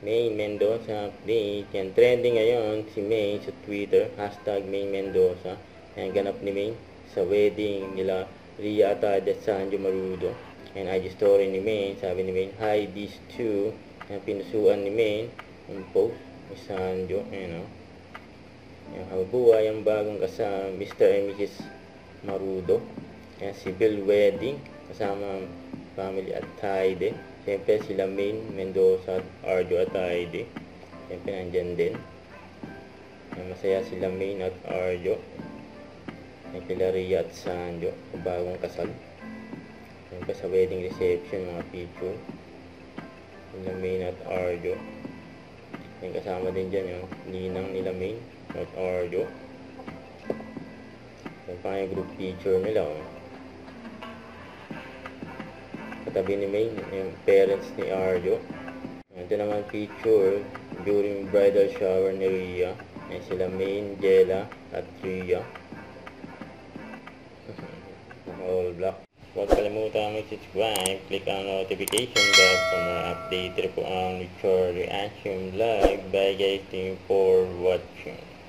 Maine Mendoza update. Yan, trending ngayon si Maine sa Twitter. Hashtag Maine Mendoza. Yan, ganap ni Maine sa wedding nila Ria Atad at Sanjo Marudo. And IG story ni Maine. Sabi ni Maine, hi, these two. Yan, pinusuan ni Maine. Yung post ni Sanjo. Yan, yung habuhay ang bagong kasama Mr. and Mrs. Marudo. Yan, civil wedding kasama family at Atayde. Siyempre sila Maine Mendoza at Arjo Atayde. Siyempre nandyan din. Yan, masaya sila Maine at Arjo. Yan, kila Ria at Sanjo sa bagong kasal. Siyempre sa wedding reception mga picture. Sila Maine at Arjo. Yan, kasama din dyan yung ninang nila Maine at Arjo. Yan pa yung group picture nila. Katabi ni Maine, yung parents ni Arjo. Ito naman picture during bridal shower ni Ria. Yan sila Maine, Jella at Ria. All black. Huwag kalimutan mag-subscribe, click ang notification bell for more update po ang Richard Reaction Live. Bye guys, thank you for watching.